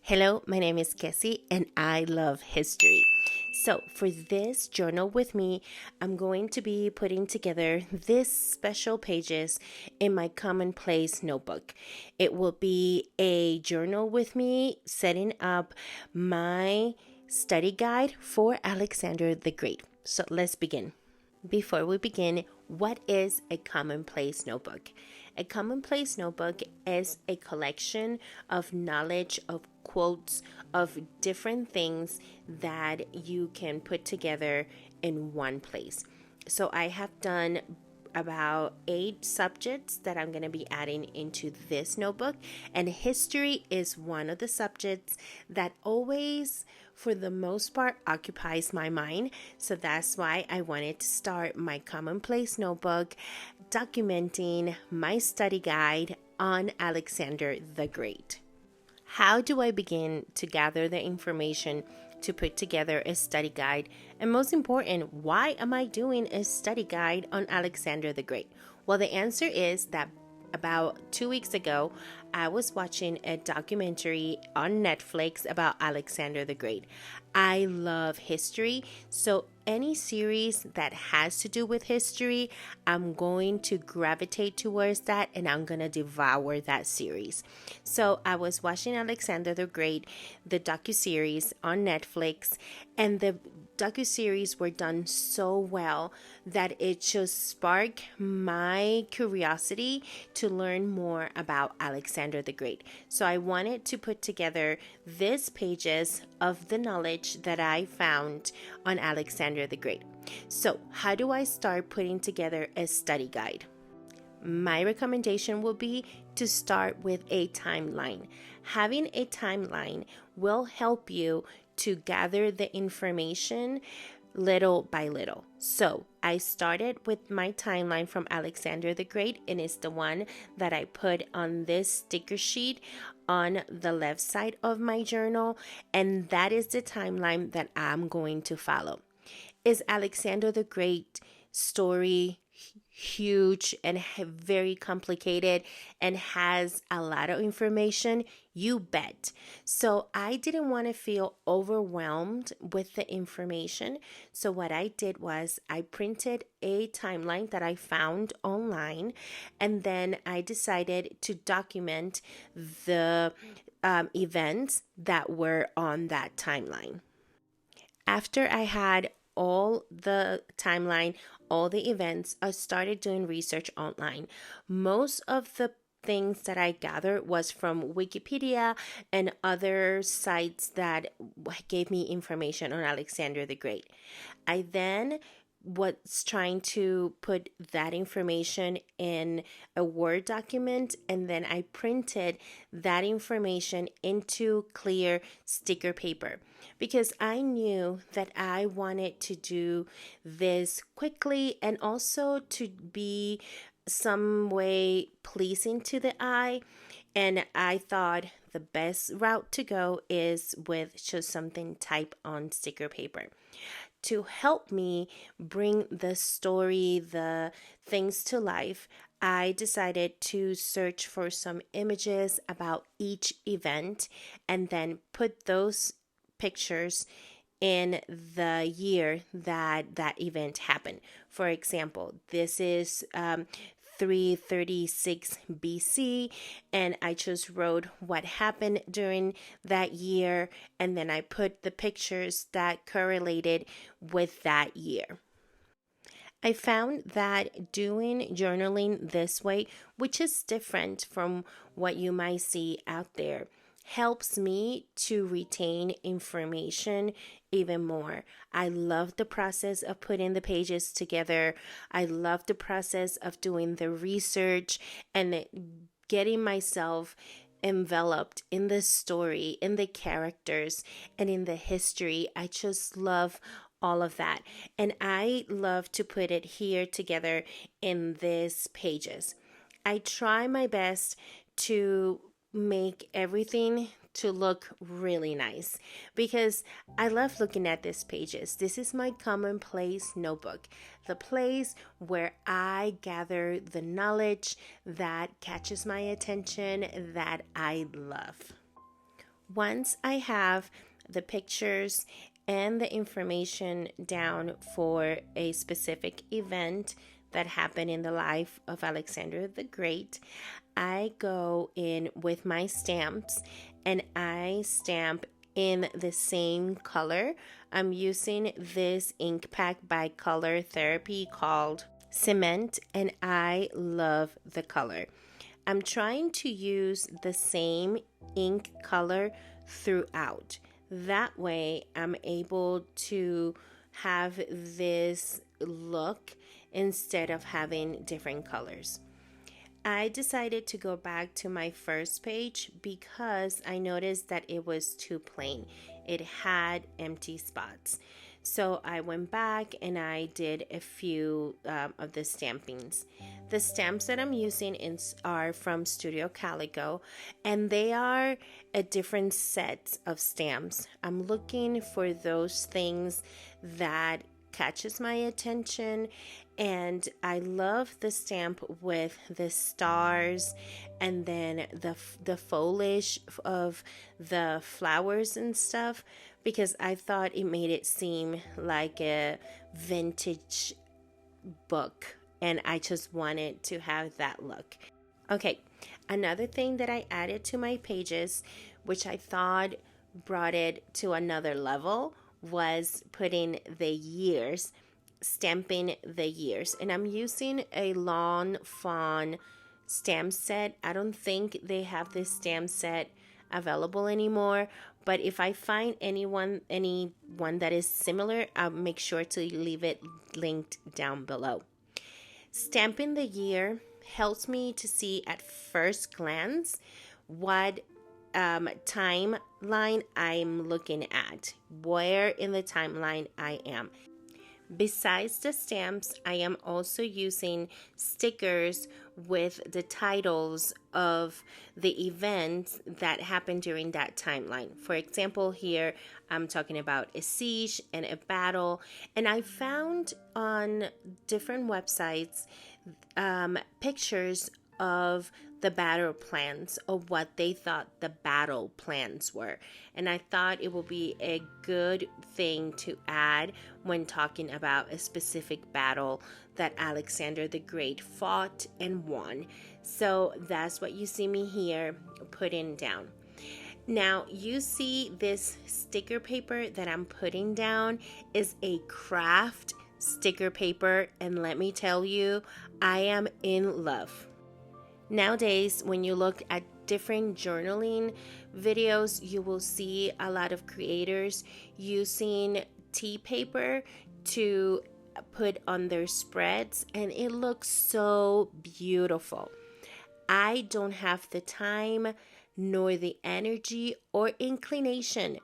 Hello, my name is Kecie and I love history. So, for this journal with me, I'm going to be putting together this special pages in my Commonplace Notebook. It will be a journal with me setting up my study guide for Alexander the Great. So, let's begin. Before we begin, what is a commonplace notebook? A commonplace notebook is a collection of knowledge, of quotes, of different things that you can put together in one place. So I have done about 8 subjects that I'm going to be adding into this notebook, and history is one of the subjects that always, for the most part, occupies my mind. So that's why I wanted to start my commonplace notebook documenting my study guide on Alexander the Great. How do I begin to gather the information to put together a study guide? And most important, why am I doing a study guide on Alexander the Great? Well, the answer is that about 2 weeks ago, I was watching a documentary on Netflix about Alexander the Great. I love history, so any series that has to do with history, I'm going to gravitate towards that and I'm going to devour that series. So I was watching Alexander the Great, the docuseries on Netflix, and the docuseries were done so well that it just sparked my curiosity to learn more about Alexander the Great. So I wanted to put together these pages of the knowledge that I found on Alexander the Great. So how do I start putting together a study guide? My recommendation will be to start with a timeline. Having a timeline will help you to gather the information little by little. So I started with my timeline from Alexander the Great, and it's the one that I put on this sticker sheet on the left side of my journal, and that is the timeline that I'm going to follow. Is Alexander the Great story huge and very complicated and has a lot of information? You bet. So I didn't want to feel overwhelmed with the information. So what I did was I printed a timeline that I found online, and then I decided to document the events that were on that timeline. After I had all the timeline, all the events, I started doing research online. Most of the things that I gathered was from Wikipedia and other sites that gave me information on Alexander the Great. I then was trying to put that information in a Word document, and then I printed that information into clear sticker paper because I knew that I wanted to do this quickly and also to be some way pleasing to the eye. And I thought the best route to go is with just something typed on sticker paper. To help me bring the story, the things to life, I decided to search for some images about each event and then put those pictures in the year that that event happened. For example, this is 336 BC, and I just wrote what happened during that year, and then I put the pictures that correlated with that year. I found that doing journaling this way, which is different from what you might see out there, helps me to retain information even more. I love the process of putting the pages together. I love the process of doing the research and getting myself enveloped in the story, in the characters, and in the history. I just love all of that. And I love to put it here together in these pages. I try my best to make everything to look really nice because I love looking at these pages. This is my commonplace notebook, the place where I gather the knowledge that catches my attention that I love. Once I have the pictures and the information down for a specific event that happened in the life of Alexander the Great, I go in with my stamps and I stamp in the same color. I'm using this ink pack by Color Therapy called Cement, and I love the color. I'm trying to use the same ink color throughout. That way, I'm able to have this look instead of having different colors. I decided to go back to my first page because I noticed that it was too plain. It had empty spots. So I went back and I did a few of the stampings. The stamps that I'm using are from Studio Calico, and they are a different set of stamps. I'm looking for those things that catches my attention, and I love the stamp with the stars and then the foliage of the flowers and stuff, because I thought it made it seem like a vintage book, and I just wanted to have that look. Okay, another thing that I added to my pages, which I thought brought it to another level, was putting the years, stamping the years. And I'm using a Lawn Fawn stamp set. I don't think they have this stamp set available anymore, but if I find anyone that is similar, I'll make sure to leave it linked down below. Stamping the year helps me to see at first glance what timeline I'm looking at, where in the timeline I am. Besides the stamps, I am also using stickers with the titles of the events that happened during that timeline. For example, here I'm talking about a siege and a battle, and I found on different websites pictures of the battle plans, of what they thought the battle plans were. And I thought it would be a good thing to add when talking about a specific battle that Alexander the Great fought and won. So that's what you see me here putting down. Now you see this sticker paper that I'm putting down is a craft sticker paper, and let me tell you, I am in love. Nowadays, when you look at different journaling videos, you will see a lot of creators using tea paper to put on their spreads, and it looks so beautiful. I don't have the time nor the energy or inclination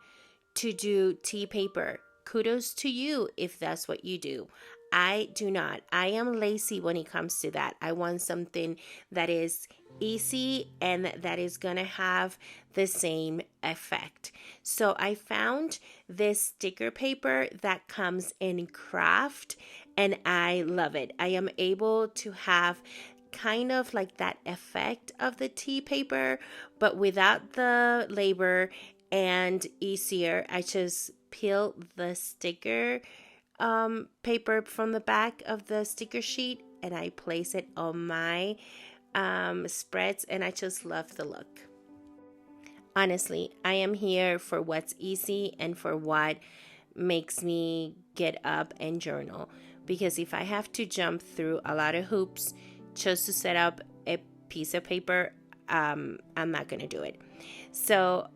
to do tea paper. Kudos to you if that's what you do. I do not. I am lazy when it comes to that. I want something that is easy and that is going to have the same effect. So I found this sticker paper that comes in craft, and I love it. I am able to have kind of like that effect of the tea paper, but without the labor and easier. I just peel the sticker paper from the back of the sticker sheet, and I place it on my spreads, and I just love the look. Honestly, I am here for what's easy and for what makes me get up and journal, because if I have to jump through a lot of hoops just to set up a piece of paper, I'm not going to do it. So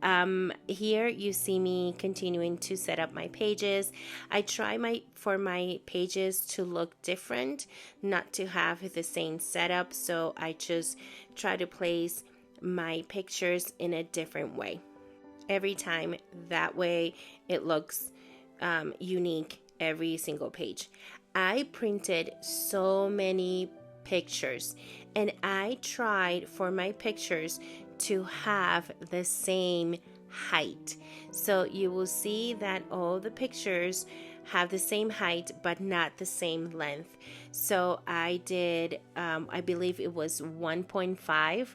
here you see me continuing to set up my pages. I try for my pages to look different, not to have the same setup. So I just try to place my pictures in a different way every time. That way it looks unique every single page. I printed so many pictures, and I tried for my pictures to have the same height. So you will see that all the pictures have the same height but not the same length. So I did I believe it was 1.5.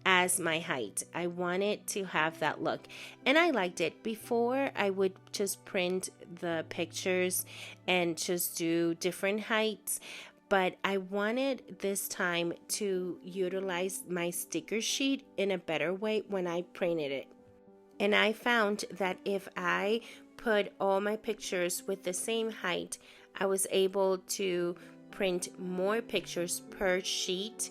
as my height. I wanted to have that look, and I liked it. Before, I would just print the pictures and just do different heights, but I wanted this time to utilize my sticker sheet in a better way when I printed it. And I found that if I put all my pictures with the same height, I was able to print more pictures per sheet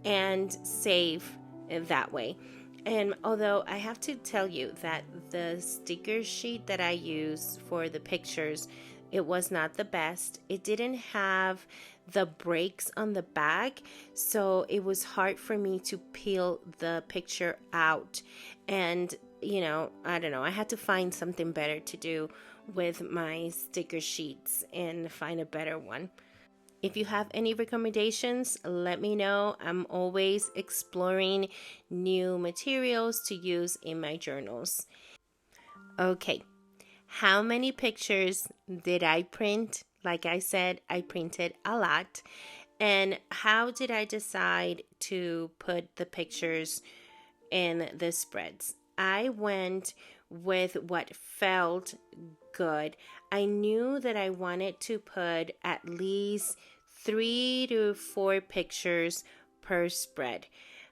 and save that way. And although I have to tell you that the sticker sheet that I use for the pictures, it was not the best. It didn't have the breaks on the back, so it was hard for me to peel the picture out. And I don't know, I had to find something better to do with my sticker sheets and find a better one. If you have any recommendations, let me know. I'm always exploring new materials to use in my journals. Okay, how many pictures did I print? Like I said, I printed a lot. And how did I decide to put the pictures in the spreads? I went with what felt good. I knew that I wanted to put at least 3 to 4 pictures per spread.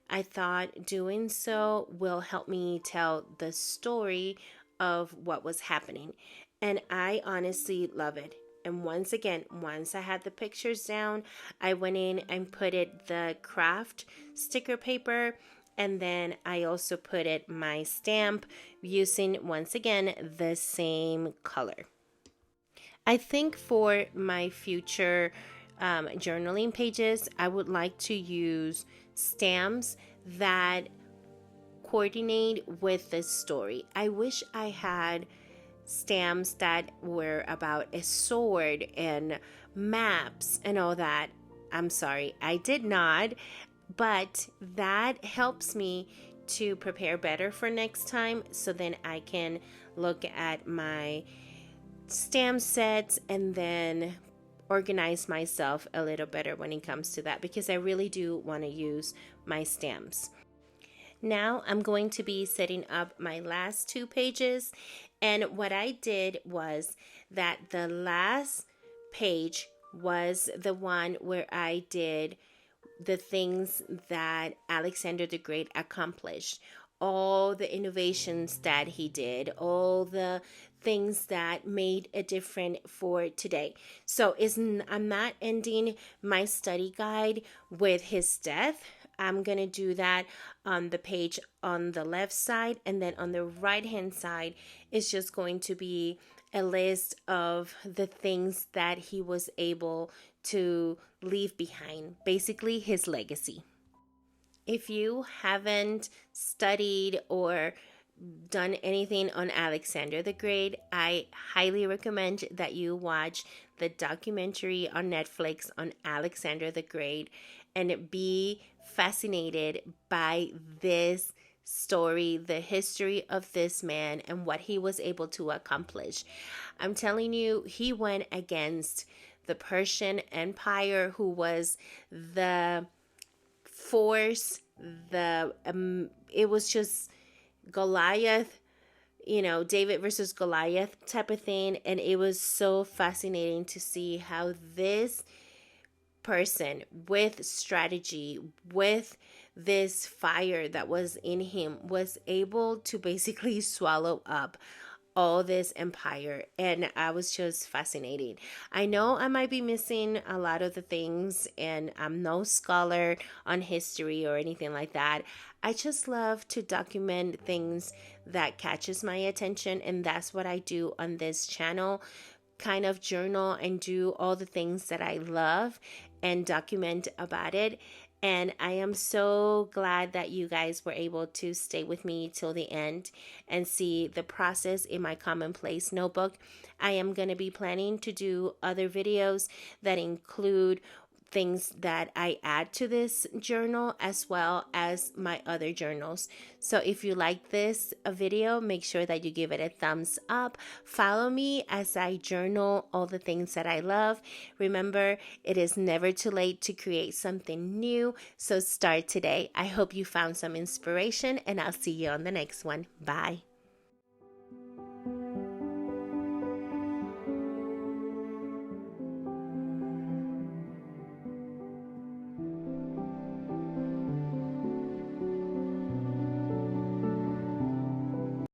I thought doing so will help me tell the story of what was happening. And I honestly love it. And once again, once I had the pictures down, I went in and put it the craft sticker paper. And then I also put it my stamp using, once again, the same color. I think for my future journaling pages, I would like to use stamps that coordinate with the story. I wish I had stamps that were about a sword and maps and all that. I'm sorry, I did not. But that helps me to prepare better for next time, so then I can look at my stamp sets and then organize myself a little better when it comes to that, because I really do want to use my stamps. Now I'm going to be setting up my last 2 pages, and what I did was that the last page was the one where I did the things that Alexander the Great accomplished, all the innovations that he did, all the things that made a difference for today. So I'm not ending my study guide with his death. I'm going to do that on the page on the left side, and then on the right hand side is just going to be a list of the things that he was able to leave behind, basically his legacy. If you haven't studied or done anything on Alexander the Great, I highly recommend that you watch the documentary on Netflix on Alexander the Great and be fascinated by this story, the history of this man and what he was able to accomplish. I'm telling you, he went against the Persian Empire, who was the force, it was just Goliath, David versus Goliath type of thing. And it was so fascinating to see how this person with strategy, with this fire that was in him, was able to basically swallow up all this empire. And I was just fascinated. I know I might be missing a lot of the things, and I'm no scholar on history or anything like that. I just love to document things that catches my attention, and that's what I do on this channel. Kind of journal and do all the things that I love and document about it. And I am so glad that you guys were able to stay with me till the end and see the process in my Commonplace Notebook. I am going to be planning to do other videos that include things that I add to this journal as well as my other journals. So if you like this video, make sure that you give it a thumbs up. Follow me as I journal all the things that I love. Remember, it is never too late to create something new, so start today. I hope you found some inspiration, and I'll see you on the next one. Bye.